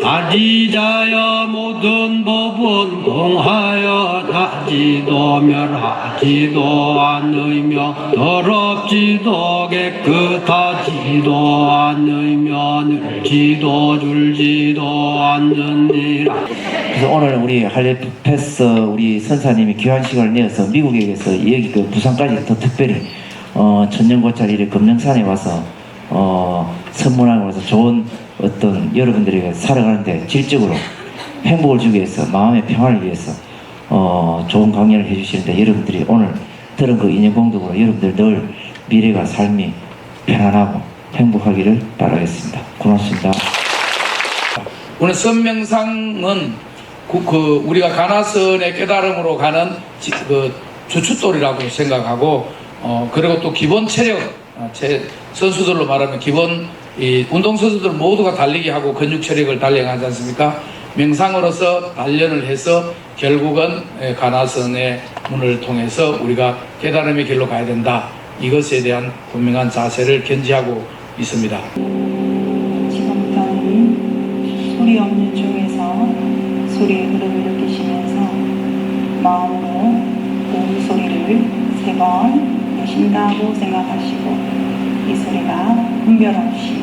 아지자여 모든 법은 공하여 나지도 멸하지도 않으며 더럽지도 깨끗하지도 않으며 늘지도 줄지도 않느니라. 그래서 오늘 우리 할례페스 우리 선사님이 귀한 시간을 내어서 미국에 계서 여기 그 부산까지 더 특별히 천년고찰 금능산에 와서 선문하고 와서 좋은 어떤 여러분들이 살아가는데 질적으로 행복을 주기 위해서 마음의 평화를 위해서 좋은 강연을 해주시는데 여러분들이 오늘 들은 그 인연공덕으로 여러분들 늘 미래가 삶이 편안하고 행복하기를 바라겠습니다. 고맙습니다. 오늘 선명상은 우리가 가나선의 깨달음으로 가는 주춧돌이라고 생각하고 그리고 또 기본 체력 제 선수들로 말하면 기본 운동 선수들 모두가 달리기 하고 근육 체력을 단련하지 않습니까? 명상으로서 단련을 해서 결국은 가나선의 문을 통해서 우리가 깨달음의 길로 가야 된다. 이것에 대한 분명한 자세를 견지하고 있습니다. 지금부터는 소리 없는 중에서 소리의 흐름을 느끼시면서 마음으로 그 소리를 3번 내쉰다고 생각하시고 이 소리가 분별 없이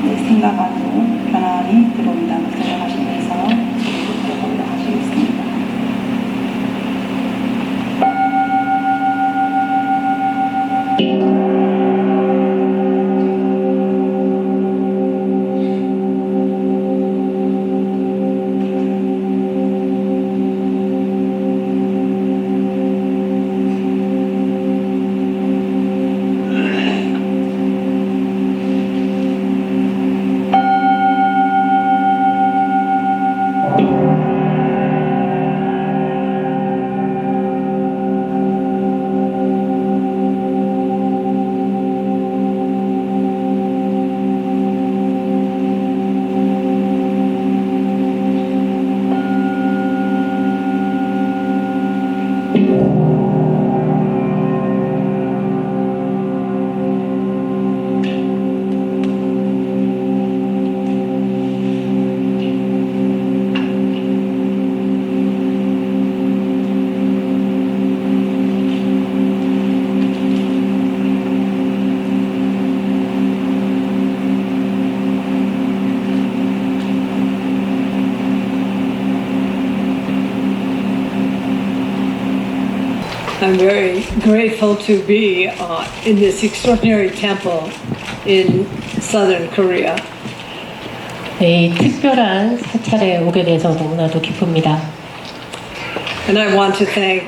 내 생각 안으로 편안히 들어온다고 생각하시면서 들어보도록 하시겠습니다. I'm very grateful to be in this extraordinary temple in southern Korea. 이 특별한 사찰에 오게 돼서 너무나도 기쁩니다. And I want to thank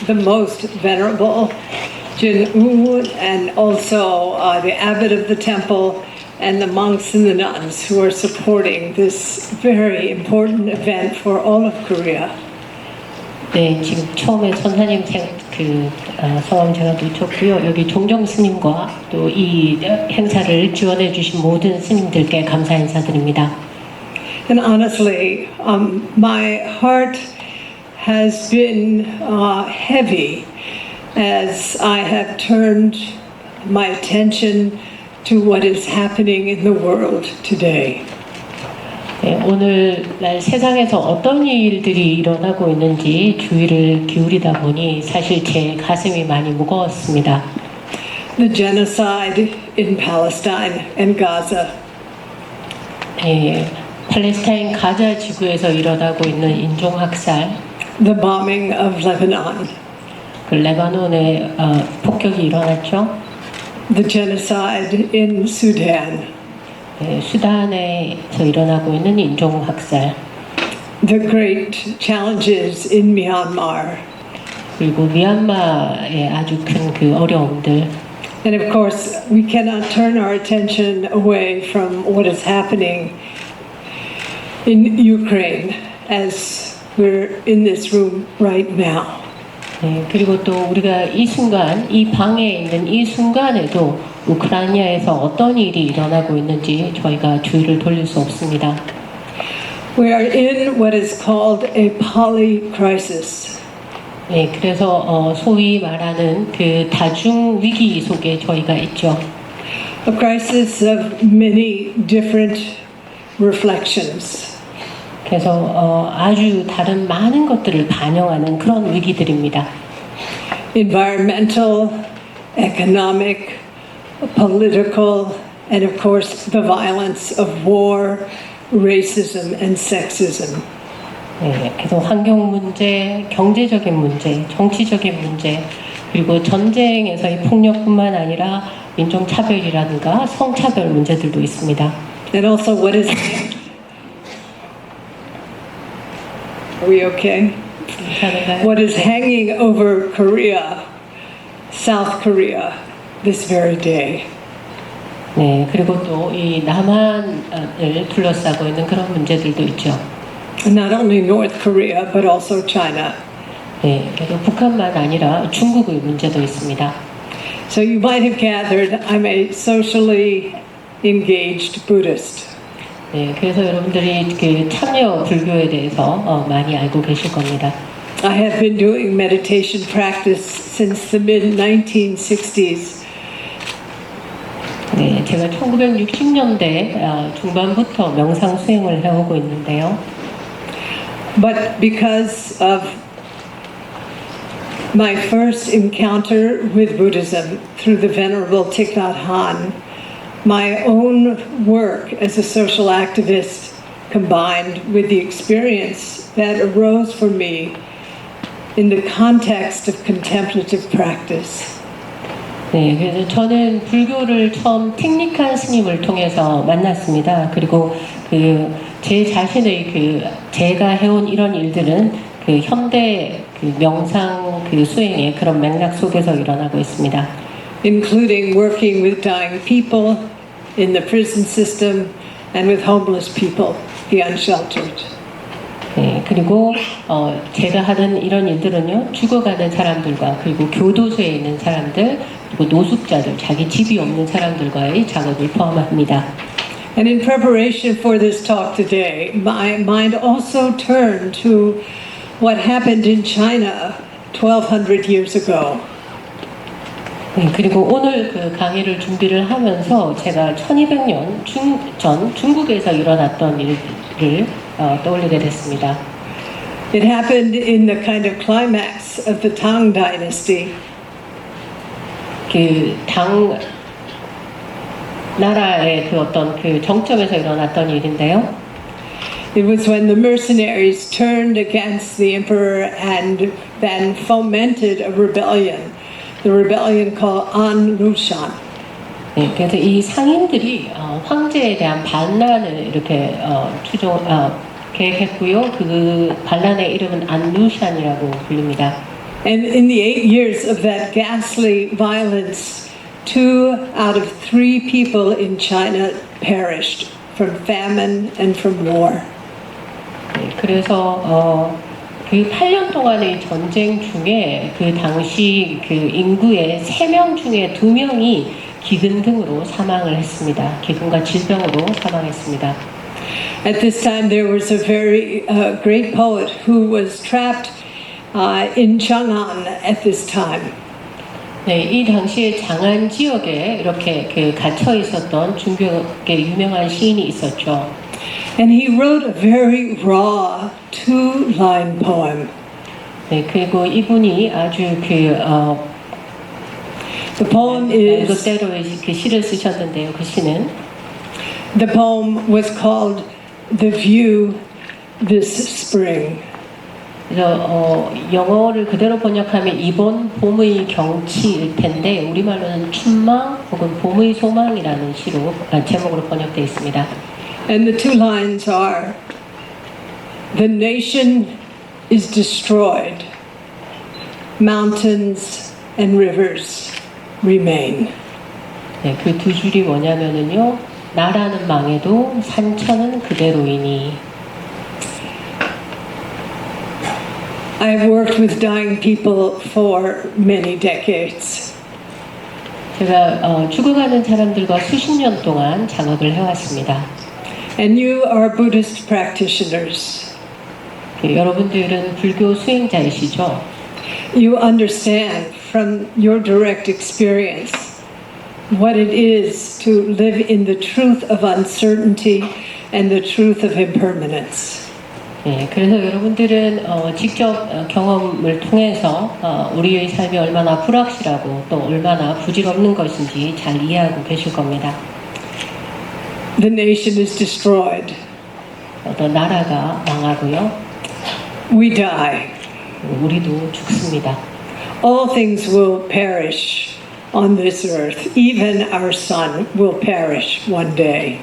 the most venerable Jin Woo and also the abbot of the temple and the monks and the nuns who are supporting this very important event for all of Korea. 네, 지금 처음에 선사님 성함 제가 놓쳤고요. 여기 종정 스님과 또 이 행사를 지원해 주신 모든 스님들께 감사 인사드립니다. And honestly, my heart has been heavy as I have turned my attention to what is happening in the world today. 네, 오늘날 세상에서 어떤 일들이 일어나고 있는지 주의를 기울이다 보니 사실 제 가슴이 많이 무거웠습니다. The genocide in Palestine and Gaza. 네, 팔레스타인 가자 지구에서 일어나고 있는 인종학살. The bombing of Lebanon. 그 레바논에 폭격이 일어났죠. The genocide in Sudan. 네, 수단에서 일어나고 있는 인종학살. The great challenges in Myanmar. 그리고 미얀마의 아주 큰 그 어려움들. And of course, we cannot turn our attention away from what is happening in Ukraine as we're in this room right now. 네, 그리고 또 우리가 이 순간, 이 방에 있는 이 순간에도 우크라이나에서 어떤 일이 일어나고 있는지 저희가 주의를 돌릴 수 없습니다. We are in what is called a polycrisis. 네, 그래서 소위 말하는 그 다중 위기 속에 저희가 있죠. A crisis of many different reflections. 그래서 아주 다른 많은 것들을 반영하는 그런 위기들입니다. Environmental, economic, political, and of course the violence of war, racism, and sexism. 네, 그래서 환경 문제, 경제적인 문제, 정치적인 문제, 그리고 전쟁에서의 폭력뿐만 아니라 인종차별이라든가 성차별 문제들도 있습니다. And also what is... Are we okay? 괜찮은가요? What is hanging over Korea, South Korea, this very day. 네, 그리고 또 이 남한을 둘러싸고 있는 그런 문제들도 있죠. Not only North Korea, but also China. 네, 그리고 북한만 아니라 중국의 문제도 있습니다. So you might have gathered I'm a socially engaged Buddhist. 네, 그래서 여러분들이 그 참여 불교에 대해서 많이 알고 계실 겁니다. I have been doing meditation practice since the mid-1960s. 네, 제가 1960년대 중반부터 명상 수행을 해오고 있는데요. But because of my first encounter with Buddhism through the Venerable Thich Nhat Hanh, my own work as a social activist combined with the experience that arose for me in the context of contemplative practice. 네, 그래서 저는 불교를 처음 틱닉한 스님을 통해서 만났습니다. 그리고 제 자신의 제가 해온 이런 일들은 현대 명상 수행의 그런 맥락 속에서 일어나고 있습니다. Including working with dying people in the prison system and with homeless people, the unsheltered. 네, 그리고 제가 하는 이런 일들은요, 죽어가는 사람들과 그리고 교도소에 있는 사람들, 그리고 노숙자들, 자기 집이 없는 사람들과의 작업을 포함합니다. And in preparation for this talk today, my mind also turned to what happened in China 1200 years ago. 네, 그리고 오늘 강의를 준비를 하면서 제가 1200년 전 중국에서 일어났던 일을 떠올리게 됐습니다. It happened in the kind of climax of the Tang Dynasty. 당 나라의 어떤 정점에서 일어났던 일인데요. It was when the mercenaries turned against the emperor and then fomented a rebellion, the rebellion called An Lushan. 네, 그래서 이 상인들이 황제에 대한 반란을 이렇게 계획했고요. 그 반란의 이름은 안루샨이라고 불립니다. And in the 8 years of that ghastly violence, 2 out of 3 people in China perished from famine and from war. 네, 그래서 그 8년 동안의 전쟁 중에 그 당시 인구의 3명 중에 2명이 기근 등으로 사망을 했습니다. 기근과 질병으로 사망했습니다. At this time, there was a very great poet who was trapped in Chang'an at this time. 네, 이 당시에 장안 지역에 이렇게 갇혀 있었던 중국의 유명한 시인이 있었죠. And he wrote a very raw 2-line poem. 네, 그리고 이분이 아주 The poem 말 is 그대로의 시를 쓰셨는데요. 그 시는 the poem was called The View This Spring. 그래서 영어를 그대로 번역하면 이번 봄의 경치일 텐데 우리말로는 춘망 혹은 봄의 소망이라는 시로 제목으로 번역되어 있습니다. And the 2 lines are, the nation is destroyed, mountains and rivers remain. 네, 그 2줄이 뭐냐면은요, 나라는 망해도 산천은 그대로이니. I've worked with dying people for many decades. 제가 죽어가는 사람들과 수십 년 동안 작업을 해왔습니다. And you are Buddhist practitioners. 여러분들은 불교 수행자이시죠? You understand from your direct experience what it is to live in the truth of uncertainty and the truth of impermanence. 예, 그래서 여러분들은 직접 경험을 통해서 우리의 삶이 얼마나 불확실하고 또 얼마나 부질없는 것인지 잘 이해하고 계실 겁니다. The nation is destroyed. 어떤 나라가 망하고요. We die. 우리도 죽습니다. All things will perish on this earth. Even our sun will perish one day.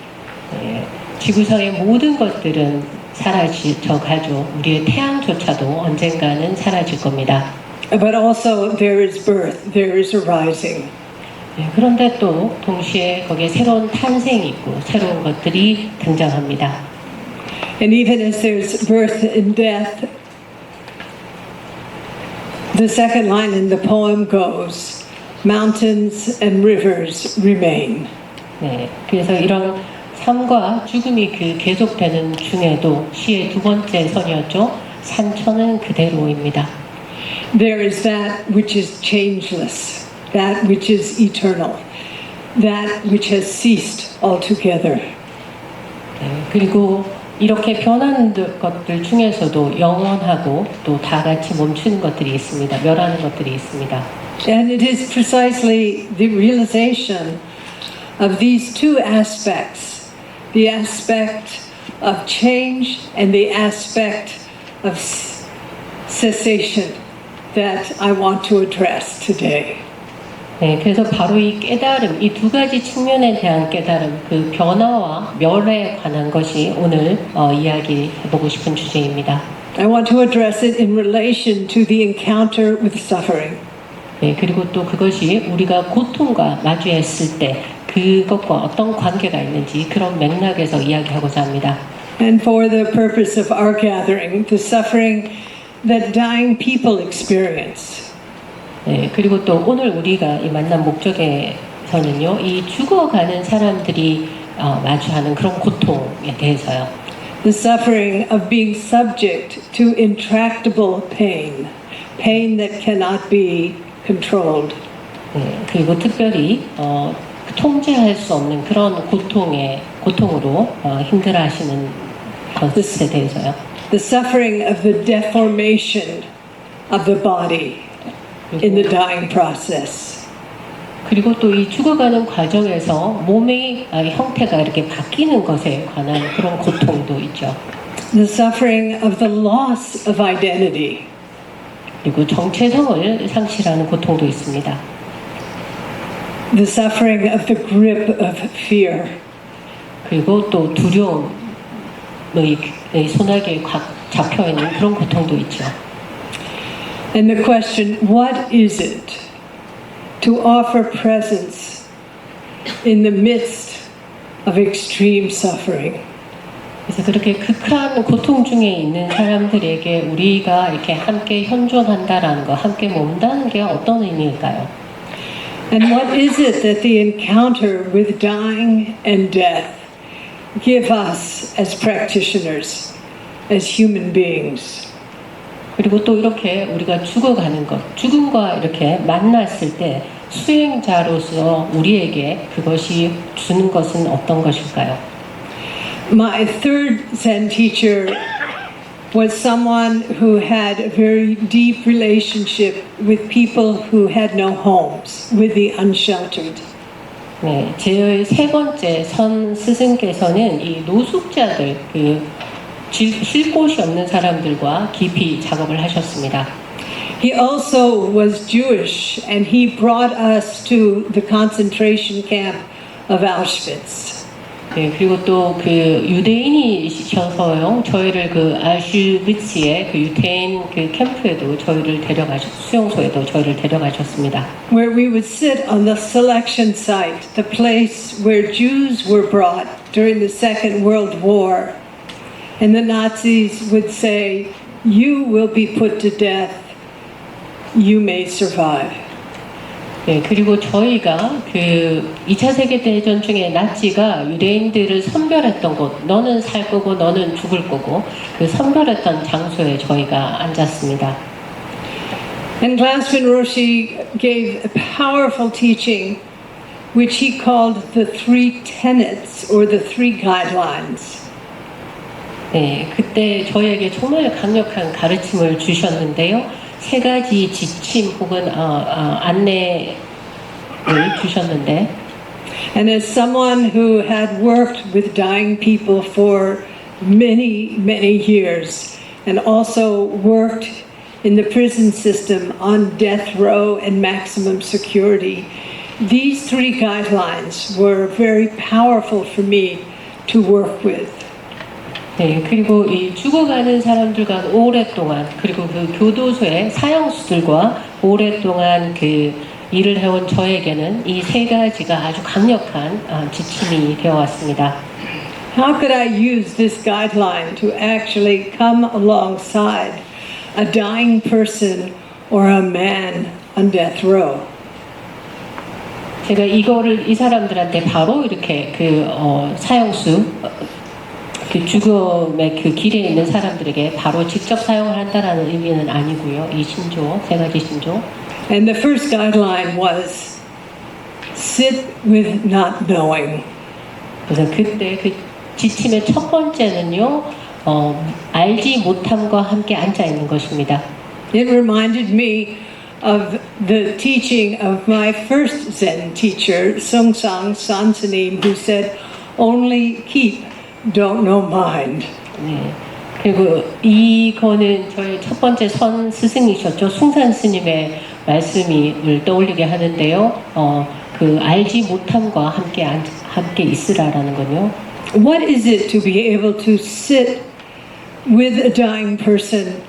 예, 지구상의 모든 것들은 사라져 가죠. 우리의 태양조차도 언젠가는 사라질 겁니다. But also there is birth, there is a rising. 예, 그런데 또 동시에 거기에 새로운 탄생이 있고 새로운 것들이 등장합니다. And even as there's birth and death, the second line in the poem goes, mountains and rivers remain. 네, 그래서 이런 삶과 죽음이 계속되는 중에도 시의 두 번째 선이었죠. 산천은 그대로입니다. There is that which is changeless, that which is eternal, that which has ceased altogether. 네, 그리고 이렇게 변하는 것들 중에서도 영원하고 또 다 같이 멈추는 것들이 있습니다. 멸하는 것들이 있습니다. And it is precisely the realization of these two aspects, the aspect of change and the aspect of cessation, that I want to address today. 네, 그래서 바로 이 깨달음, 이 두 가지 측면에 대한 깨달음, 그 변화와 멸에 관한 것이 오늘 이야기해보고 싶은 주제입니다. I want to address it in relation to the encounter with suffering. 네, 그리고 또 그것이 우리가 고통과 마주했을 때 그것과 어떤 관계가 있는지 그런 맥락에서 이야기하고자 합니다. And for the purpose of our gathering, the suffering that dying people experience. 네, 그리고 또 오늘 우리가 이 만난 목적에서는요, 이 죽어가는 사람들이 마주하는 그런 고통에 대해서요. The suffering of being subject to intractable pain, pain that cannot be controlled. 네, 그리고 특별히 통제할 수 없는 그런 고통으로 힘들어하시는 것에 대해서요. The suffering of the deformation of the body in the dying process. 그리고 또 이 죽어가는 과정에서 몸의 형태가 이렇게 바뀌는 것에 관한 그런 고통도 있죠. The suffering of the loss of identity. 그리고 정체성을 상실하는 고통도 있습니다. The suffering of the grip of fear. 그리고 또 두려움의 소나기에 잡혀 있는 그런 고통도 있죠. And the question, what is it to offer presence in the midst of extreme suffering? 그래서 그렇게 극한 고통 중에 있는 사람들에게 우리가 이렇게 함께 현존한다라는 거, 함께 몸다는 게 어떤 의미일까요? And what is it that the encounter with dying and death give us as practitioners, as human beings? 그리고 또 이렇게 우리가 죽어가는 것, 죽음과 이렇게 만났을 때 수행자로서 우리에게 그것이 주는 것은 어떤 것일까요? My third Zen teacher was someone who had a very deep relationship with people who had no homes, with the unsheltered. 네, 제 세 번째 선 스승께서는 이 노숙자들, 쉴 곳이 없는 사람들과 깊이 작업을 하셨습니다. He also was Jewish, and he brought us to the concentration camp of Auschwitz. 네, 그리고 또 유대인이셔서요, 저희를 아우슈비츠의 유대인 캠프에도 저희를 수용소에도 저희를 데려가셨습니다. Where we would sit on the selection site, the place where Jews were brought during the Second World War. And the Nazis would say, you will be put to death, you may survive. 네, 그리고 저희가 2차 세계대전 중에 나치가 유대인들을 선별했던 곳, 너는 살 거고 너는 죽을 거고, 그 선별했던 장소에 저희가 앉았습니다. And Glassman Roshi gave a powerful teaching which he called the three tenets or the three guidelines. 네, 그때 저에게 정말 강력한 가르침을 주셨는데요. 세 가지 지침 혹은 안내를 주셨는데, And as someone who had worked with dying people for many, many years, and also worked in the prison system on death row and maximum security, these three guidelines were very powerful for me to work with. 네, 그리고 이 죽어가는 사람들과 오랫동안, 그리고 그 교도소의 사형수들과 오랫동안 그 일을 해온 저에게는 이 세 가지가 아주 강력한 지침이 되어 왔습니다. How could I use this guideline to actually come alongside a dying person or a man on death row? 제가 이거를 이 사람들한테 바로 이렇게 사형수, 그 죽음의 그 길에 있는 사람들에게 바로 직접 사용을 한다라는 의미는 아니고요. 이 신조, 세 가지 신조. And the first guideline was sit with not knowing. 그래서 그때 그 지침의 첫 번째는요, 알지 못함과 함께 앉아 있는 것입니다. It reminded me of the teaching of my first Zen teacher, Seungsang Sansanim, who said, only keep, don't know mind. 네. 그리고 이거는 저희 첫 번째 선 스승이셨죠. 숭산 스님의 말씀을 떠올리게 하는데요. 그 알지 못함과 함께 있으라라는 건요. What is it to be able to sit with a dying person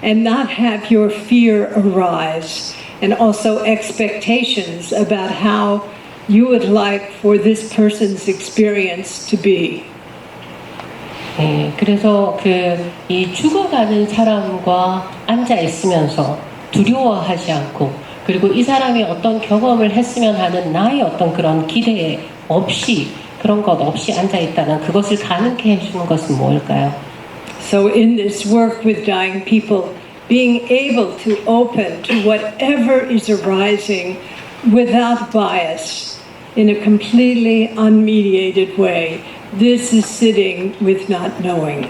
and not have your fear arise, and also expectations about how you would like for this person's experience to be? 네, 그래서 이 죽어가는 사람과 앉아 있으면서 두려워하지 않고, 그리고 이 사람이 어떤 경험을 했으면 하는 나의 어떤 그런 기대 없이, 그런 것 없이 앉아 있다는 그것을 가능케 해주는 것은 뭘까요? So in this work with dying people, being able to open to whatever is arising without bias, in a completely unmediated way, this is sitting with not knowing.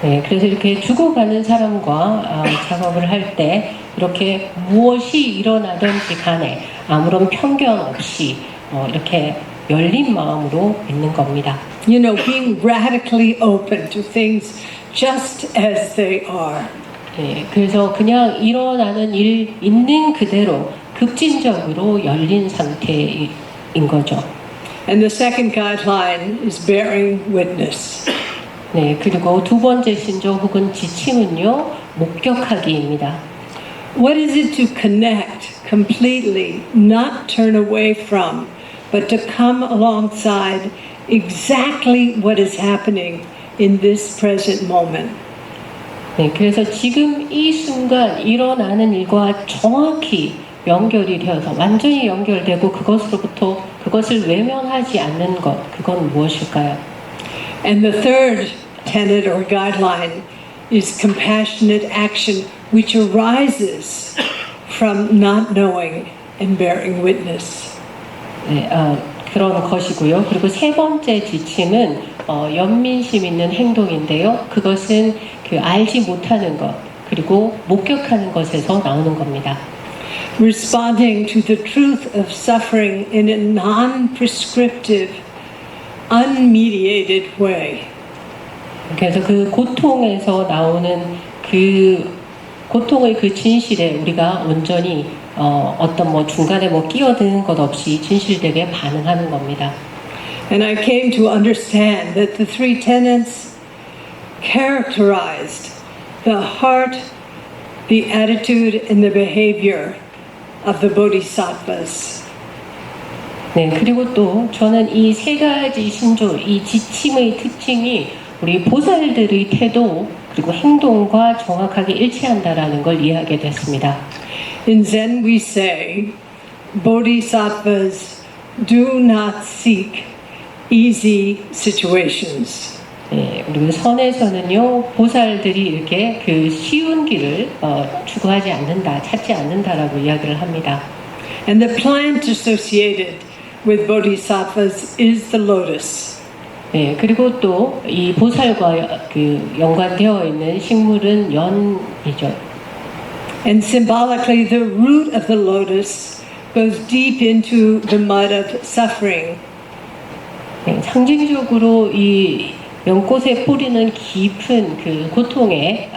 네, 그래서 이렇게 죽어가는 사람과 작업을 할 때 이렇게 무엇이 일어나든지 간에 아무런 편견 없이 이렇게 열린 마음으로 있는 겁니다. You know, being radically open to things just as they are. 네, 그래서 그냥 일어나는 일 있는 그대로 급진적으로 열린 상태인 거죠. And the second guideline is bearing witness. 네, 그리고 두 번째 신조 혹은 지침은요, 목격하기입니다. What is it to connect completely, not turn away from, but to come alongside exactly what is happening in this present moment? 네, 그래서 지금 이 순간 일어나는 일과 정확히 연결이 되어서 완전히 연결되고 그것을 외면하지 않는 것, 그건 무엇일까요? And the third tenet or guideline is compassionate action, which arises from not knowing and bearing witness. 네, 그런 것이고요. 그리고 세 번째 지침은 연민심 있는 행동인데요. 그것은 그 알지 못하는 것, 그리고 목격하는 것에서 나오는 겁니다. Responding to the truth of suffering in a non-prescriptive, unmediated way. 그래서 그 고통에서 나오는 그 고통의 그 진실에 우리가 온전히 어떤 중간에 끼어드는 것 없이 진실되게 반응하는 겁니다. And I came to understand that the three tenets characterized the heart, the attitude, and the behavior of the bodhisattvas. 네, 그리고 또 저는 이 세 가지 신조, 이 지침의 특징이 우리 보살들의 태도 그리고 행동과 정확하게 일치한다라는 걸 이해하게 됐습니다. In Zen we say, bodhisattvas do not seek easy situations. 네, 그리고 선에서는요, 보살들이 이렇게 그 쉬운 길을 추구하지 않는다, 찾지 않는다라고 이야기를 합니다. And the plant associated with bodhisattvas is the lotus. 네, 그리고 또 이 보살과 그 연관되어 있는 식물은 연이죠. And symbolically, the root of the lotus goes deep into the mud of suffering. 네, 상징적으로 이 연꽃의 뿌리는 깊은 그 고통의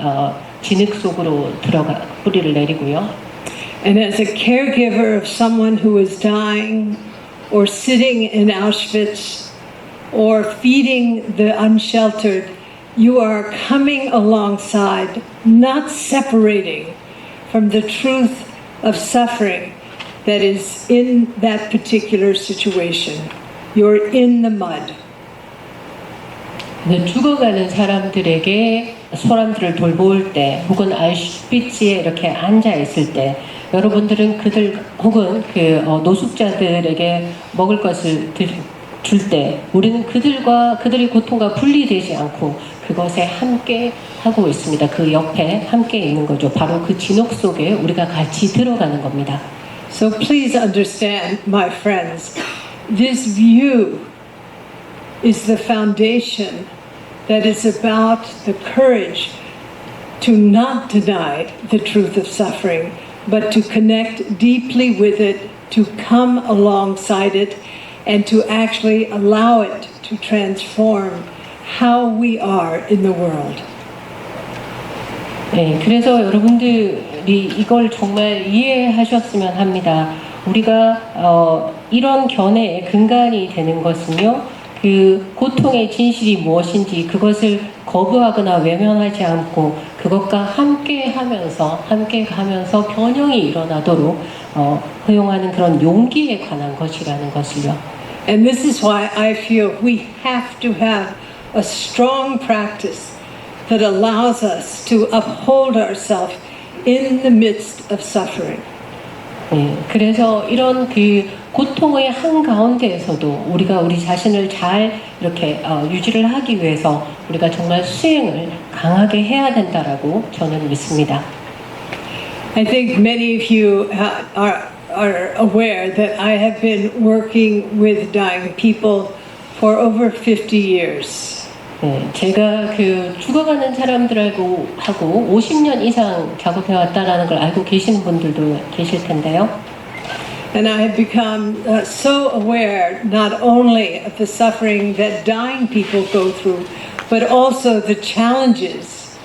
진흙 속으로 들어가 뿌리를 내리고요. And as a caregiver of someone who is dying, or sitting in Auschwitz, or feeding the unsheltered, you are coming alongside, not separating from the truth of suffering that is in that particular situation. You're in the mud. 죽어가는 사람들을 돌볼 때, 혹은 아우슈비츠에 이렇게 앉아 있을 때, 여러분들은 그들 혹은 노숙자들에게 먹을 것을 줄 때, 우리는 그들의 고통과 분리되지 않고 그것에 함께 하고 있습니다. 그 옆에 함께 있는 거죠. 바로 그 진옥 속에 우리가 같이 들어가는 겁니다. So please understand, my friends, this view is the foundation that is about the courage to not deny the truth of suffering, but to connect deeply with it, to come alongside it, and to actually allow it to transform how we are in the world. 네, 그래서 여러분들이 이걸 정말 이해하셨으면 합니다. 우리가 이런 견해의 근간이 되는 것은요, 그 고통의 진실이 무엇인지 그것을 거부하거나 외면하지 않고 그것과 함께 가면서 변형이 일어나도록 허용하는 그런 용기에 관한 것이라는 것을요. And this is why I feel we have to have a strong practice that allows us to uphold ourselves in the midst of suffering. 네, 그래서 이런 그 고통의 한가운데에서도 우리가 우리 자신을 잘 이렇게 유지를 하기 위해서 우리가 정말 수행을 강하게 해야 된다라고 저는 믿습니다. I think many of you are aware that I have been working with dying people for over 50 years. 네, 제가 그 죽어가는 사람들하고 50년 이상 작업해왔다라는 걸 알고 계시는 분들도 계실 텐데요. And I have become so aware not only of the suffering that dying people go through, but also the challenges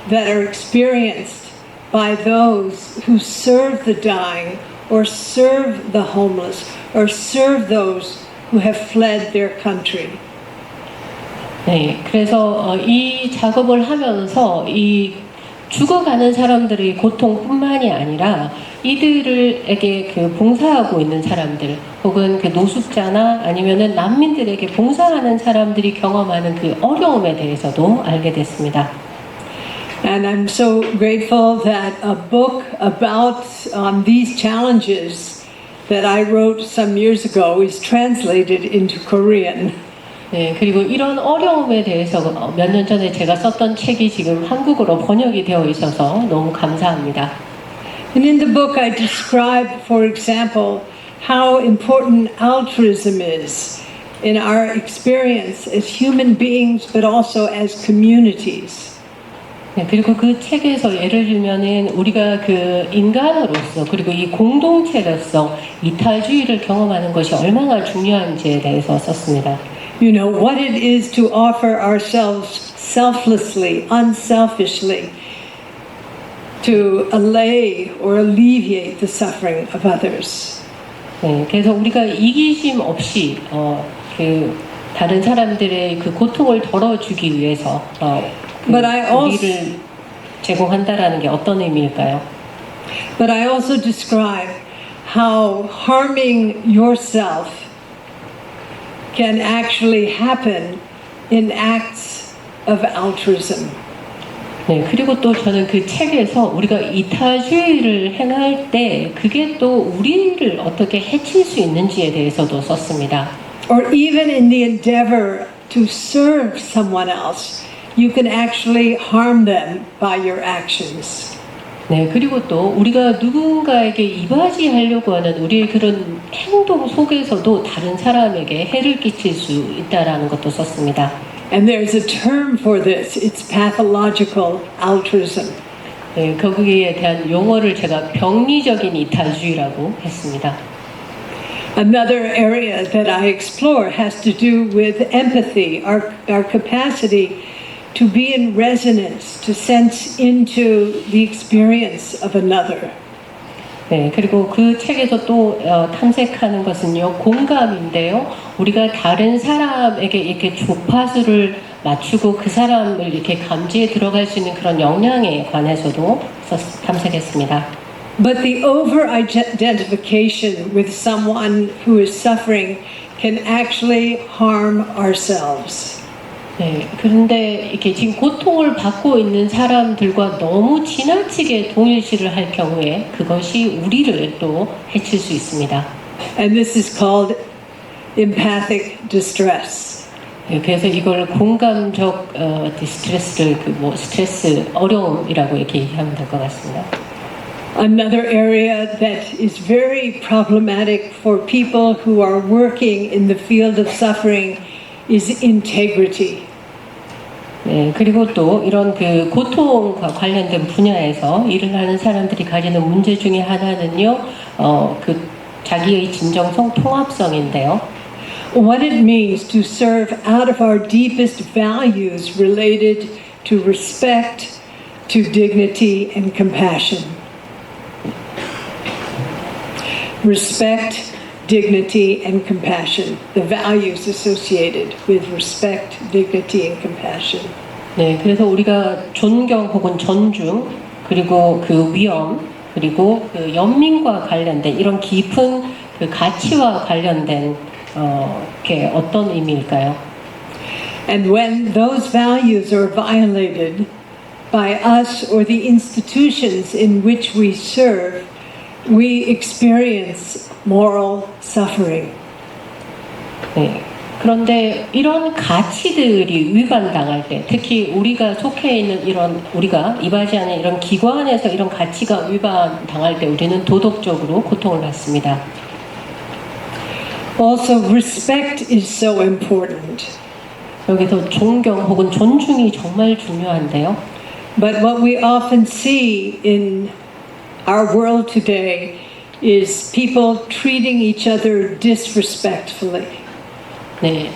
that are experienced by those who serve the dying, or serve the homeless, or serve those who have fled their country. 네, 그래서 이 작업을 하면서 이 죽어가는 사람들의 고통뿐만이 아니라 이들에게 그 봉사하고 있는 사람들, 혹은 그 노숙자나 아니면은 난민들에게 봉사하는 사람들이 경험하는 그 어려움에 대해서도 알게 됐습니다. And I'm so grateful that a book about these challenges that I wrote some years ago is translated into Korean. 네, 그리고 이런 어려움에 대해서 몇 년 전에 제가 썼던 책이 지금 한국어로 번역이 되어 있어서 너무 감사합니다. And in the book I describe, for example, how important altruism is in our experience as human beings, but also as communities. 네, 그리고 그 책에서 예를 들면은 우리가 그 인간으로서 그리고 이 공동체로서 이탈주의를 경험하는 것이 얼마나 중요한지에 대해서 썼습니다. You know, what it is to offer ourselves selflessly, unselfishly, to allay or alleviate the suffering of others. 네, 그래서 우리가 이기심 없이 그 다른 사람들의 그 고통을 덜어주기 위해서 But I also- 우리를 제공한다라는 게 어떤 의미일까요? But I also describe how harming yourself can actually happen in acts of altruism. 네, 그리고 또 저는 그 책에서 우리가 이타주의를 행할 때 그게 또 우리를 어떻게 해칠 수 있는지에 대해서도 썼습니다. Or even in the endeavor to serve someone else, you can actually harm them by your actions. 네, 그리고 또 우리가 누군가에게 이바지하려고 하는 우리의 그런 행동 속에서도 다른 사람에게 해를 끼칠 수 있다라는 것도 썼습니다. And there's a term for this. It's pathological altruism. 네, 거기에 대한 용어를 제가 병리적인 이탈주의라고 했습니다. Another area that I explore has to do with empathy, our capacity to be in resonance, to sense into the experience of another. 네, 그리고 그 책에서 또 탐색하는 것은요, 공감인데요. 우리가 다른 사람에게 이렇게 주파수를 맞추고 그 사람을 이렇게 감지에 들어갈 수 있는 그런 역량에 관해서도 탐색했습니다. But the over-identification with someone who is suffering can actually harm ourselves. 네, 그런데 이렇게 지금 고통을 받고 있는 사람들과 너무 지나치게 동일시를 할 경우에 그것이 우리를 또 해칠 수 있습니다. And this is called empathic distress. 네, 그래서 이걸 공감적 디스트레스를 스트레스 어려움이라고 이렇게 얘기하면 될 것 같습니다. Another area that is very problematic for people who are working in the field of suffering is integrity. 네, 그리고 또 이런 그 고통과 관련된 분야에서 일을 하는 사람들이 가지는 문제 중에 하나는요, 그 자기의 진정성, 통합성인데요. What it means to serve out of our deepest values related to respect, to dignity and compassion. Respect, dignity, and compassion. The values associated with respect, dignity, and compassion. 네, 그래서 우리가 존경 혹은 존중, 그리고 그 위엄, 그리고 그 연민과 관련된 이런 깊은 그 가치와 관련된 게 어떤 의미일까요? And when those values are violated by us or the institutions in which we serve, we experience moral suffering. 네. 그런데 이런 가치들이 위반당할 때, 특히 우리가 속해 있는 우리가 이바지하는 이런 기관에서 이런 가치가 위반당할 때 우리는 도덕적으로 고통을 받습니다. Also, respect is so important. 여기서 존경 혹은 존중이 정말 중요한데요. But what we often see in our world today is people treating each other disrespectfully. 네,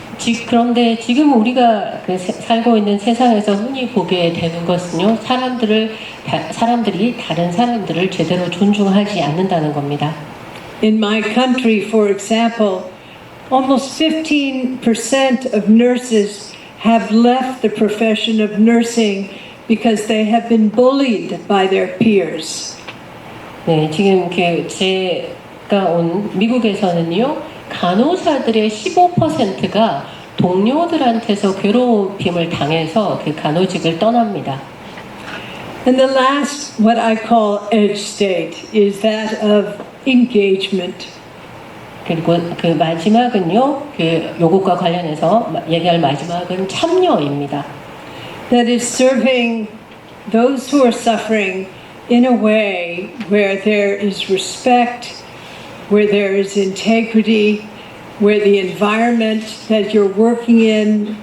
그런데 지금 우리가 살고 있는 세상에서 흔히 보게 되는 것은요, 사람들이 다른 사람들을 제대로 존중하지 않는다는 겁니다. In my country, for example, almost 15% of nurses have left the profession of nursing because they have been bullied by their peers. 네, 지금 제가 온 미국에서는요, 간호사들의 15%가 동료들한테서 괴롭힘을 당해서 그 간호직을 떠납니다. And the last, what I call edge state, is that of engagement. 그리고 그 마지막은요, 그 요것과 관련해서 얘기할 마지막은 참여입니다. That is serving those who are suffering in a way where there is respect, where there is integrity, where the environment that you're working in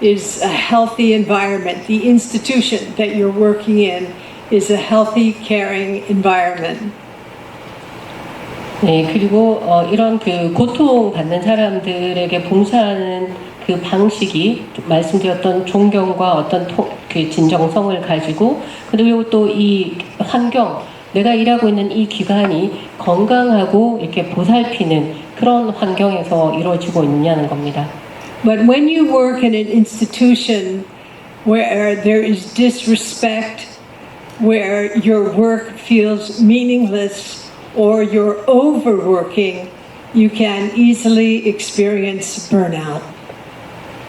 is a healthy environment. The institution that you're working in is a healthy, caring environment. 네, 그리고 이런 그 고통받는 사람들에게 봉사하는 그 방식이 말씀드렸던 존경과 어떤 그 진정성을 가지고, 그리고 또 이 환경, 내가 일하고 있는 이 기관이 건강하고 이렇게 보살피는 그런 환경에서 이루어지고 있느냐는 겁니다. But when you work in an institution where there is disrespect, where your work feels meaningless, or you're overworking, you can easily experience burnout.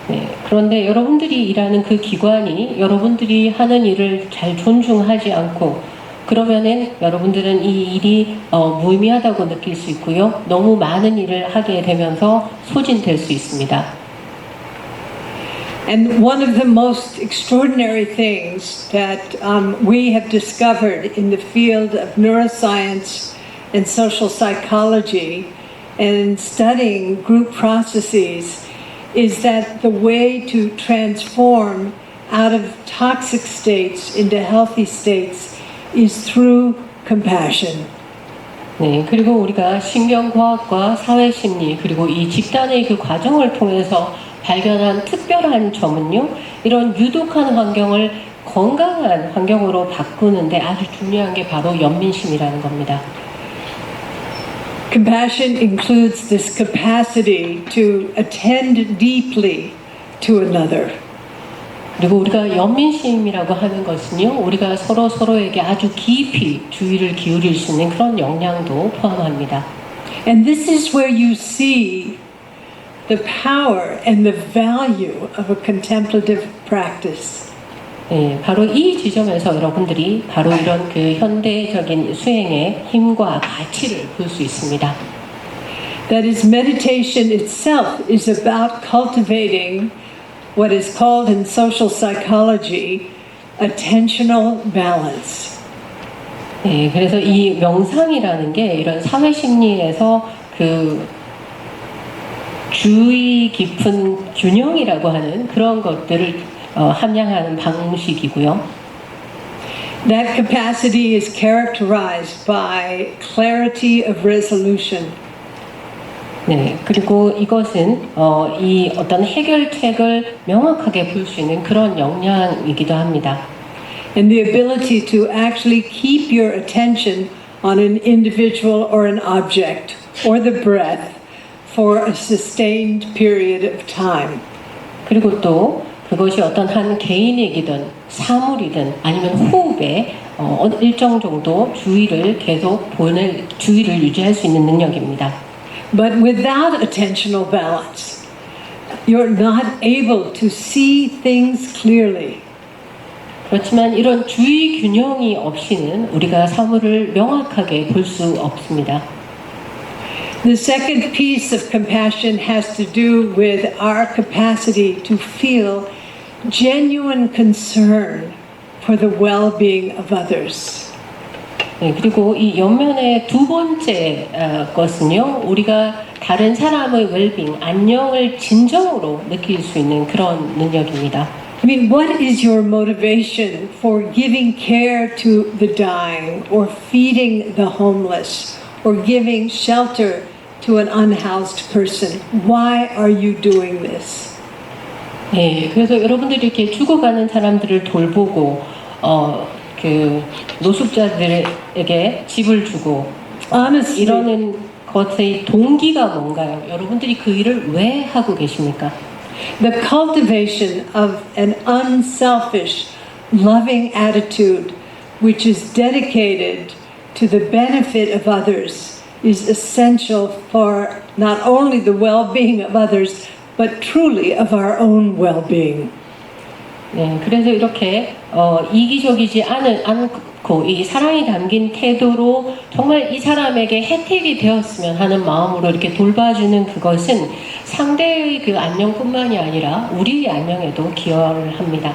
네, 그런데 여러분들이 일하는 그 기관이 여러분들이 하는 일을 잘 존중하지 않고, 그러면은 여러분들은 이 일이 무의미하다고 느낄 수 있고요. 너무 많은 일을 하게 되면서 소진될 수 있습니다. And one of the most extraordinary things that we have discovered in the field of neuroscience and social psychology and in studying group processes is that the way to transform out of toxic states into healthy states is through compassion. 네, 그리고 우리가 신경과학과 사회심리 그리고 이 집단의 그 과정을 통해서 발견한 특별한 점은요, 이런 유독한 환경을 건강한 환경으로 바꾸는데 아주 중요한 게 바로 연민심이라는 겁니다. Compassion includes this capacity to attend deeply to another. 그리고 우리가 연민심이라고 하는 것은요, 우리가 서로에게 아주 깊이 주의를 기울일 수 있는 그런 역량도 포함합니다. And this is where you see the power and the value of a contemplative practice. 네, 바로 이 지점에서 여러분들이 바로 이런 그 현대적인 수행의 힘과 가치를 볼 수 있습니다. That is, meditation itself is about cultivating what is called in social psychology attentional balance. 네, 그래서 이 명상이라는 게 이런 사회 심리에서 그 주의 깊은 균형이라고 하는 그런 것들을 함양하는 방식이고요. That capacity is characterized by clarity of resolution. 네, 그리고 이것은 이 어떤 해결책을 명확하게 볼 수 있는 그런 역량이기도 합니다. And the ability to actually keep your attention on an individual or an object or the breath for a sustained period of time. 그리고 또 그것이 어떤 한 개인이든 사물이든 아니면 호흡에 일정 정도 주의를 유지할 수 있는 능력입니다. But without attentional balance, you're not able to see things clearly. 그렇지만 이런 주의 균형이 없이는 우리가 사물을 명확하게 볼 수 없습니다. The second piece of compassion has to do with our capacity to feel genuine concern for the well-being of others. 네, 그리고 이 연면의 두 번째 것은요, 우리가 다른 사람의 웰빙, 안녕을 진정으로 느낄 수 있는 그런 능력입니다. I mean, what is your motivation for giving care to the dying or feeding the homeless or giving shelter to an unhoused person? Why are you doing this? 네, 그래서 여러분들이 이렇게 죽어가는 사람들을 돌보고 그 노숙자들에게 집을 주고 Honestly, 이러는 것의 동기가 뭔가요? 여러분들이 그 일을 왜 하고 계십니까? the cultivation of an unselfish, loving attitude which is dedicated to the benefit of others is essential for not only the well-being of others, but truly of our own well-being. 네, 그래서 이렇게 이기적이지 않고 이 사랑이 담긴 태도로 정말 이 사람에게 혜택이 되었으면 하는 마음으로 이렇게 돌봐주는 그것은 상대의 그 안녕뿐만이 아니라 우리의 안녕에도 기여를 합니다.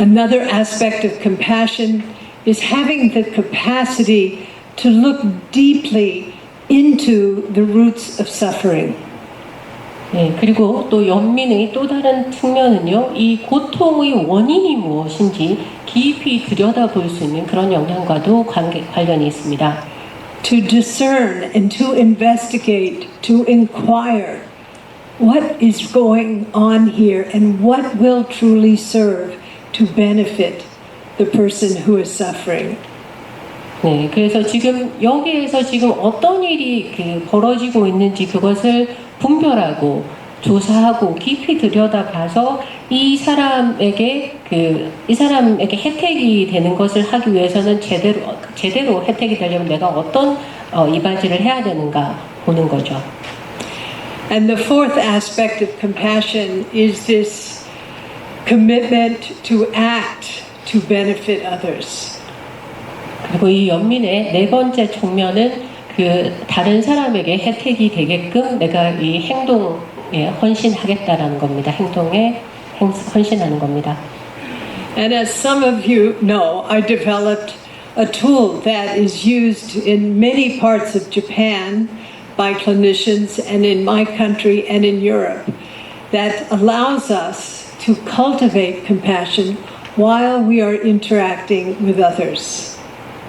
Another aspect of compassion is having the capacity to look deeply into the roots of suffering. 네, 그리고 또 연민의 또 다른 측면은요, 이 고통의 원인이 무엇인지 깊이 들여다볼 수 있는 그런 역량과도 관련이 있습니다. To discern and to investigate, to inquire what is going on here and what will truly serve to benefit the person who is suffering. 네, 그래서 지금 여기에서 지금 어떤 일이 벌어지고 있는지 그것을 분별하고 조사하고 깊이 들여다봐서 이 사람에게 혜택이 되는 것을 하기 위해서는 제대로 혜택이 되려면 내가 어떤 이바지를 해야 되는가 보는 거죠. And the fourth aspect of compassion is this commitment to act to benefit others. 그리고 이 연민의 네 번째 측면은 그 다른 사람에게 혜택이 되게끔 내가 이 행동에 헌신하겠다라는 겁니다. 행동에 헌신하는 겁니다. And as some of you know, I developed a tool that is used in many parts of Japan by clinicians and in my country and in Europe that allows us to cultivate compassion while we are interacting with others.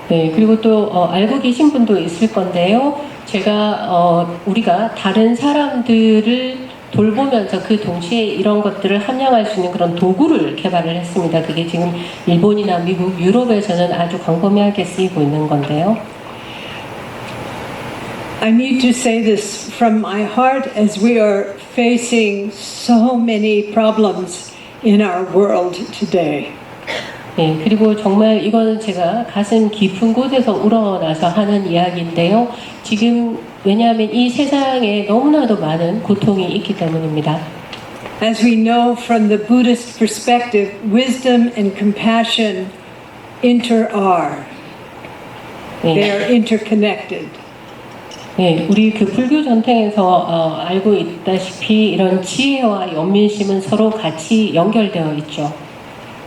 네, 그리고 또 알고 계신 분도 있을 건데요. 제가 우리가 다른 사람들을 돌보면서 그 동시에 이런 것들을 함양할 수 있는 그런 도구를 개발을 했습니다. 그게 지금 일본이나 미국, 유럽에서는 아주 광범위하게 쓰이고 있는 건데요. I need to say this from my heart as we are facing so many problems in our world today. 네, 그리고 정말 이거는 제가 가슴 깊은 곳에서 우러나서 하는 이야기인데요. 지금 왜냐하면 이 세상에 너무나도 많은 고통이 있기 때문입니다. As we know from the Buddhist perspective, wisdom and compassion are. They 네, are interconnected. 네, 우리 그 불교 전통에서 알고 있다시피 이런 지혜와 연민심은 서로 같이 연결되어 있죠.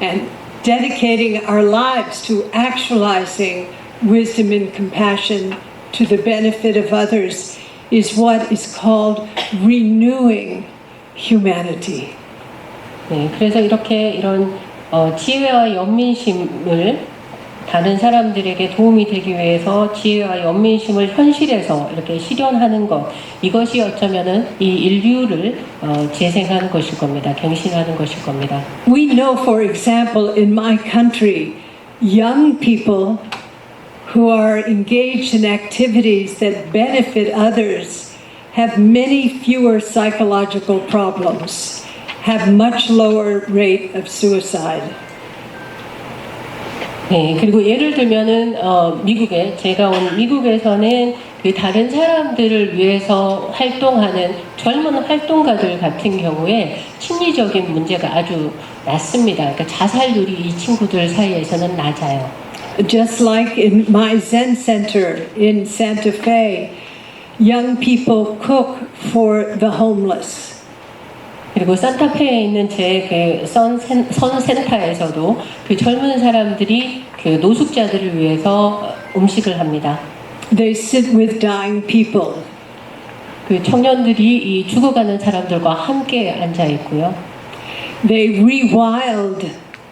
And dedicating our lives to actualizing wisdom and compassion to the benefit of others is what is called renewing humanity. 네, 그래서 이렇게 이런 지혜와 연민심을 다른 사람들에게 도움이 되기 위해서 지혜와 연민심을 현실에서 이렇게 실현하는 것, 이것이 어쩌면은 이 인류를 재생하는 것일 겁니다. 갱신하는 것일 겁니다. We know, for example, in my country, young people who are engaged in activities that benefit others have many fewer psychological problems, have much lower rate of suicide. 네, 그리고 예를 들면은 미국에 제가 온 미국에서는 그 다른 사람들을 위해서 활동하는 젊은 활동가들 같은 경우에 심리적인 문제가 아주 낮습니다. 그러니까 자살률이 이 친구들 사이에서는 낮아요. Just like in my Zen center in Santa Fe, young people cook for the homeless. 그리고 산타페에 있는 제 그 선센터에서도 그 젊은 사람들이 그 노숙자들을 위해서 음식을 합니다. They sit with dying people. 그 청년들이 이 죽어가는 사람들과 함께 앉아 있고요. They rewild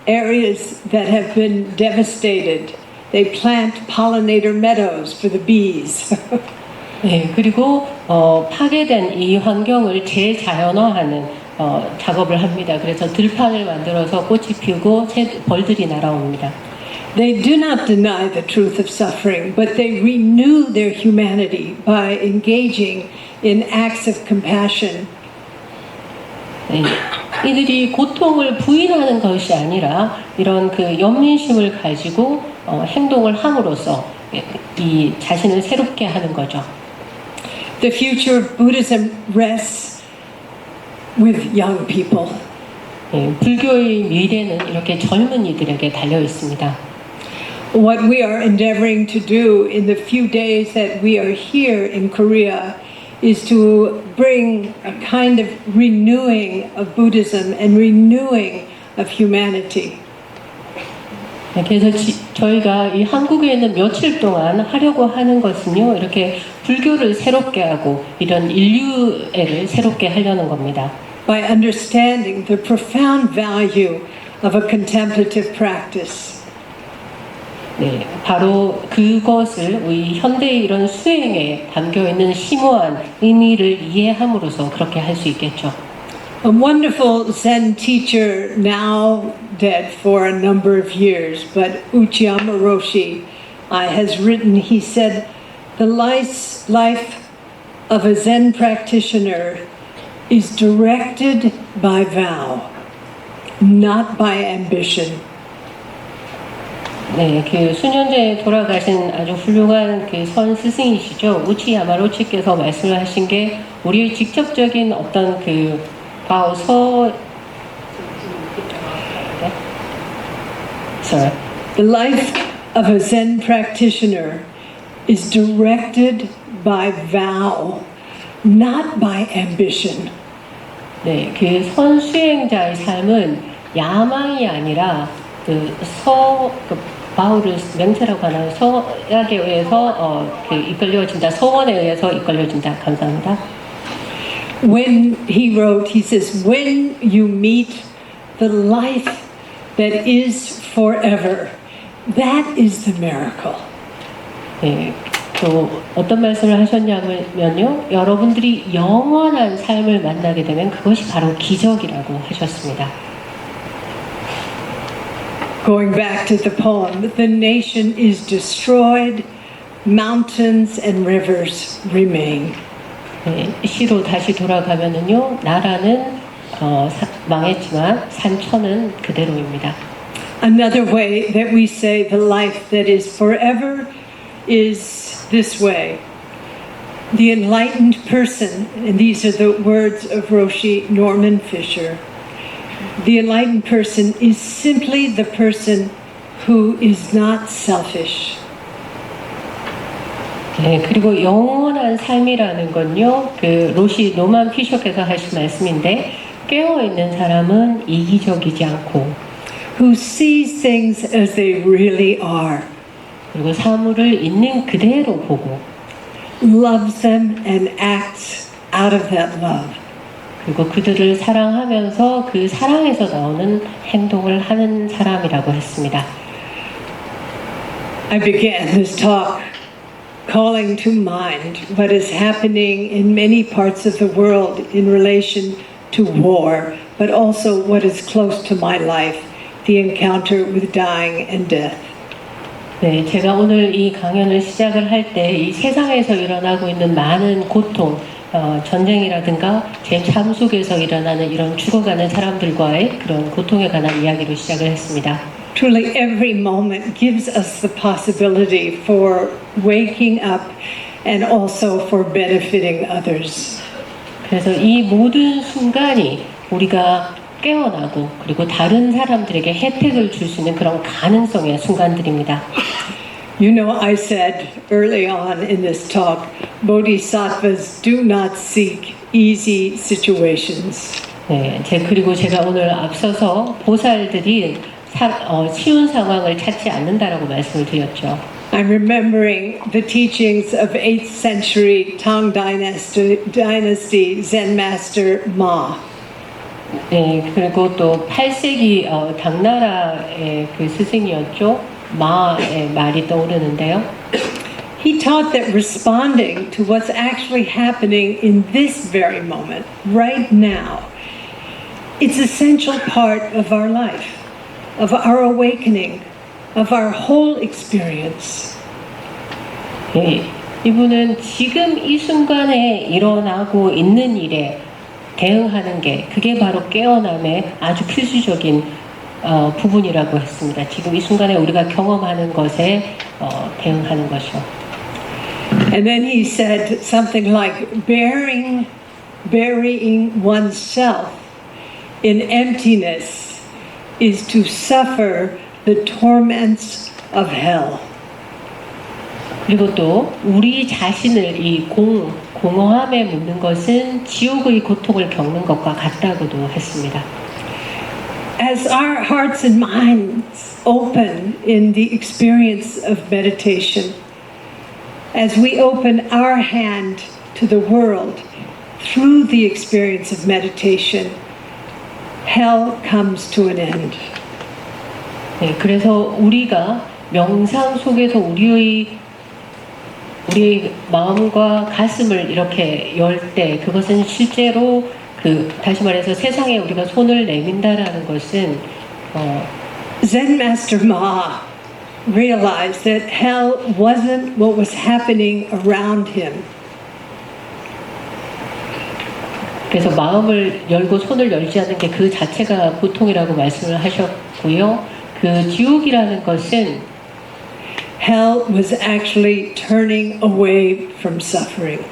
areas that have been devastated. They plant pollinator meadows for the bees. 네, 그리고 파괴된 이 환경을 재자연화하는 작업을 합니다. 그래서 들판을 만들어서 꽃이 피우고 벌들이 날아옵니다. They do not deny the truth of suffering, but they renew their humanity by engaging in acts of compassion. 네, 이들이 고통을 부인하는 것이 아니라 이런 그 연민심을 가지고 행동을 함으로써 이 자신을 새롭게 하는 거죠. The future of Buddhism rests with young people. 네, 불교의 미래는 이렇게 젊은이들에게 달려 있습니다. What we are endeavoring to do in the few days that we are here in Korea is to bring a kind of renewing of Buddhism and renewing of humanity. 네, 그래서 저희가 이 한국에 있는 며칠 동안 하려고 하는 것은요, 이렇게 불교를 새롭게 하고 이런 인류애를 새롭게 하려는 겁니다. By understanding the profound value of a contemplative practice. 네, 바로 그것을 우리 현대의 이런 수행에 담겨 있는 심오한 의미를 이해함으로써 그렇게 할 수 있겠죠. A wonderful Zen teacher, now dead for a number of years, but Uchiyama Roshi has written, he said, the life of a Zen practitioner is directed by vow, not by ambition. 네, 그 수년 전에 돌아가신 아주 훌륭한 그 선 스승이시죠. 우치야마 로치께서 말씀을 하신 게 우리의 직접적인 어떤 그 The life of a Zen practitioner is directed by vow, not by ambition. 네, 그 선수행자의 삶은 야망이 아니라 바울을 맹세라고 하나요? 서약에 의해서 이끌려진다. 서원에 의해서 이끌려진다. 감사합니다. When he wrote, he says, when you meet the life that is forever, that is the miracle. 네, 또 어떤 말씀을 하셨냐면요. 여러분들이 영원한 삶을 만나게 되면 그것이 바로 기적이라고 하셨습니다. Going back to the poem, the nation is destroyed, mountains and rivers remain. 네, 시로 다시 돌아가면은요. 나라는 망했지만 산천은 그대로입니다. Another way that we say the life that is forever is this way. The enlightened person, and these are the words of Roshi Norman Fisher, the enlightened person is simply the person who is not selfish. 네, 그리고 영원한 삶이라는 건요, 그 로시 노만 피셔께서 하신 말씀인데, 깨어있는 사람은 이기적이지 않고, Who sees things as they really are, 그리고 사물을 있는 그대로 보고, loves them and acts out of that love. 그리고 그들을 사랑하면서 그 사랑에서 나오는 행동을 하는 사람이라고 했습니다. I began this talk calling to mind what is happening in many parts of the world in relation to war, but also what is close to my life, the encounter with dying and death. 네, 제가 오늘 이 강연을 시작을 할 때 이 세상에서 일어나고 있는 많은 고통, 전쟁이라든가 제 삶 속에서 일어나는 이런 죽어가는 사람들과의 그런 고통에 관한 이야기로 시작을 했습니다. Truly, every moment gives us the possibility for waking up and also for benefiting others. 그래서 이 모든 순간이 우리가 깨어나고 그리고 다른 사람들에게 혜택을 줄 수 있는 그런 가능성의 순간들입니다. You know, I said early on in this talk, bodhisattvas do not seek easy situations. 네, 그리고 제가 오늘 앞서서 보살들이 쉬운 상황을 찾지 않는다라고 말씀을 드렸죠. I'm remembering the teachings of 8th century Tang Dynasty Zen Master Ma. 네, 그리고 또 8세기 당나라의 그 스승이었죠. 마의 말이 떠오르는데요. He taught that responding to what's actually happening in this very moment, right now, it's an essential part of our life, of our awakening, of our whole experience. 네, 이분은 지금 이 순간에 일어나고 있는 일에 대응하는 게 그게 바로 깨어남의 아주 필수적인 부분이라고 했습니다. 지금 이 순간에 우리가 경험하는 것에 대응하는 것이요. And then he said something like burying oneself in emptiness is to suffer the torments of hell. 그리고 또 우리 자신을 이 공허함에 묻는 것은 지옥의 고통을 겪는 것과 같다고도 했습니다. As our hearts and minds open in the experience of meditation, as we open our hand to the world through the experience of meditation, hell comes to an end. 네, 그래서 우리가 명상 속에서 우리의 마음과 가슴을 이렇게 열 때 그것은 실제로 다시 말해서 세상에 우리가 손을 내민다라는 것은 Zen Master Ma realized that hell wasn't what was happening around him. 그래서 마음을 열고 손을 열지 않는 게 그 자체가 고통이라고 말씀을 하셨고요. 그 지옥이라는 것은 Hell was actually turning away from suffering.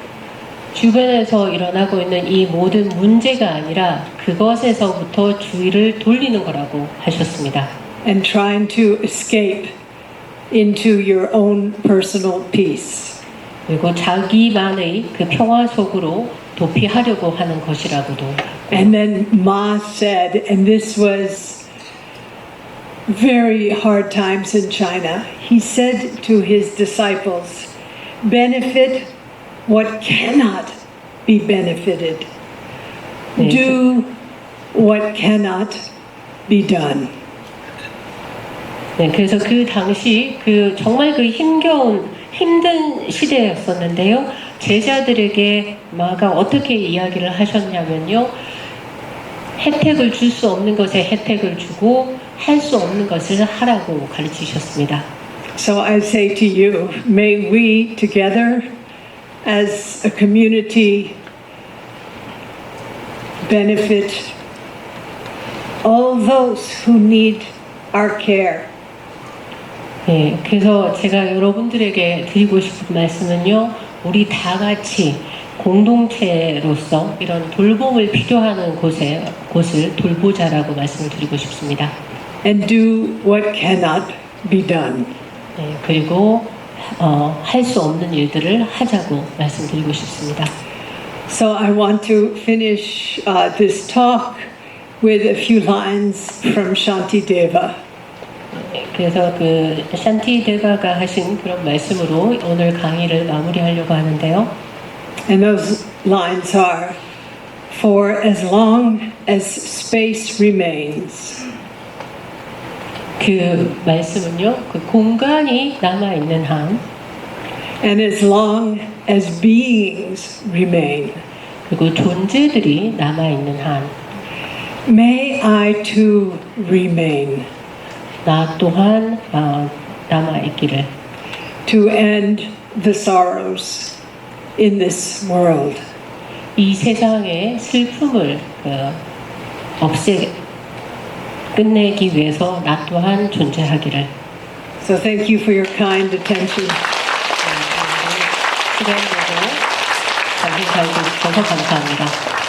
주변에서 일어나고 있는 이 모든 문제가 아니라 그것에서부터 주의를 돌리는 거라고 하셨습니다. And trying to escape into your own personal peace. 그리고 자기만의 그 평화 속으로 도피하려고 하는 것이라고도 And then Ma said, and this was very hard times in China, he said to his disciples, benefit what cannot be benefited. Do what cannot be done. 네, 그래서 그 당시 정말 힘든 시대였었는데요. 제자들에게 마가 어떻게 이야기를 하셨냐면요. 혜택을 줄 수 없는 것에 혜택을 주고 할 수 없는 것을 하라고 가르치셨습니다. So I say to you, may we together as a community benefit all those who need our care. 네, 그래서 제가 여러분들에게 드리고 싶은 말씀은요, 우리 다 같이 공동체로서 이런 돌봄을 필요하는 곳을 돌보자라고 말씀을 드리고 싶습니다. And do what cannot be done. 네, 그리고 할 수 없는 일들을 하자고 말씀드리고 싶습니다. So I want to finish this talk with a few lines from Shantideva. 그래서 샨티데바가 하신 그런 말씀으로 오늘 강의를 마무리하려고 하는데요. And those lines are, for as long as space remains, 그 말씀은요, 그 공간이 남아 있는 한, and as long as beings remain, 그리고 존재들이 남아 있는 한, may I too remain, 나 또한 남아 있기를. to end the sorrows in this world. 이 세상의 슬픔을 끝내기 위해서 나 또한 존재하기를. So thank you for your kind attention. 시간 내고 관심 잘 주셔서 감사합니다.